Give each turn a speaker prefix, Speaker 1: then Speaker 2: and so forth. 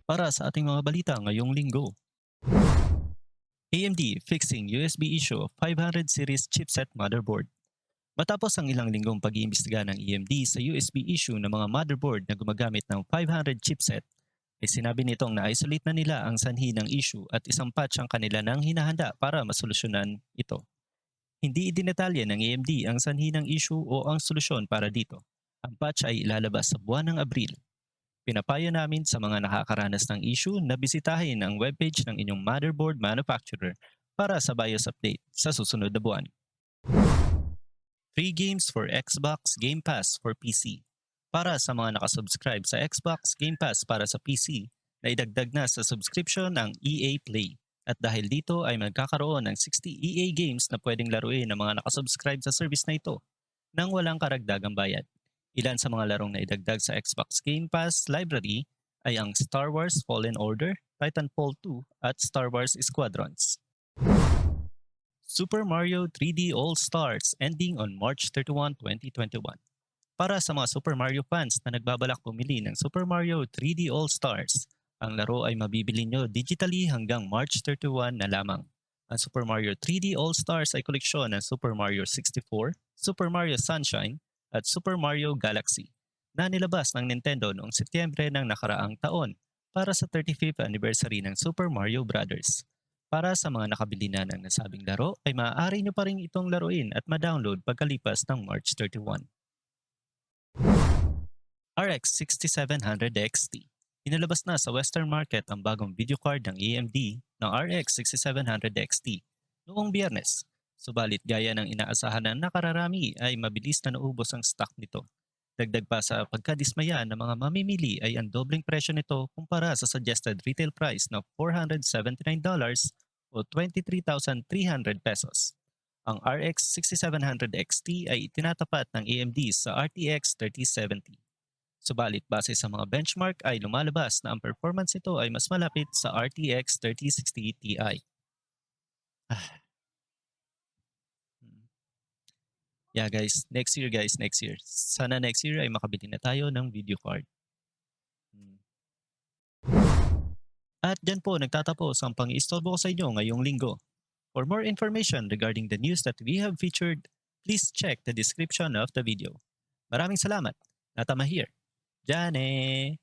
Speaker 1: para sa ating mga balita ngayong linggo. AMD fixing USB issue of 500 series chipset motherboard. Matapos ang ilang linggong pag-iimbestiga ng AMD sa USB issue ng mga motherboard na gumagamit ng 500 chipset, ay sinabi nitong na-isolate na nila ang sanhi ng issue at isang patch ang kanila nang hinahanda para masolusyonan ito. Hindi idinetalye ng AMD ang sanhi ng issue o ang solusyon para dito. Ang patch ay ilalabas sa buwan ng Abril. Pinapayo namin sa mga nakakaranas ng issue na bisitahin ang webpage ng inyong motherboard manufacturer para sa BIOS update sa susunod na buwan. Free games for Xbox Game Pass for PC. Para sa mga nakasubscribe sa Xbox Game Pass para sa PC, na idagdag na sa subscription ang EA Play. At dahil dito ay magkakaroon ng 60 EA games na pwedeng laruin ng mga nakasubscribe sa service na ito nang walang karagdagang bayad. Ilan sa mga larong na idagdag sa Xbox Game Pass library ay ang Star Wars Fallen Order, Titanfall 2 at Star Wars Squadrons. Super Mario 3D All-Stars ending on March 31, 2021. Para sa mga Super Mario fans na nagbabalak bumili ng Super Mario 3D All-Stars, ang laro ay mabibili nyo digitally hanggang March 31 na lamang. Ang Super Mario 3D All-Stars ay koleksyon ng Super Mario 64, Super Mario Sunshine, at Super Mario Galaxy na nilabas ng Nintendo noong Setyembre ng nakaraang taon para sa 35th anniversary ng Super Mario Bros. Para sa mga nakabili na ng nasabing laro ay maaari nyo pa rin itong laruin at ma-download pagkalipas ng March 31. RX 6700 XT. Inilabas na sa Western market ang bagong video card ng AMD ng RX 6700 XT noong Biyernes. Subalit gaya ng inaasahan ng nakararami ay mabilis na naubos ang stock nito. Dagdag pa sa pagkadismaya ng mga mamimili ay ang dobleng presyo nito kumpara sa suggested retail price na $479 o 23,300 pesos. Ang RX 6700 XT ay itinatapat ng AMD sa RTX 3070. Subalit base sa mga benchmark ay lumalabas na ang performance nito ay mas malapit sa RTX 3060 Ti. Yeah guys, next year. Sana next year ay makabili na tayo ng video card. At dyan po nagtatapos ang pang-istorbo ko sa inyo ngayong linggo. For more information regarding the news that we have featured, please check the description of the video. Maraming salamat. Natama here. Jane!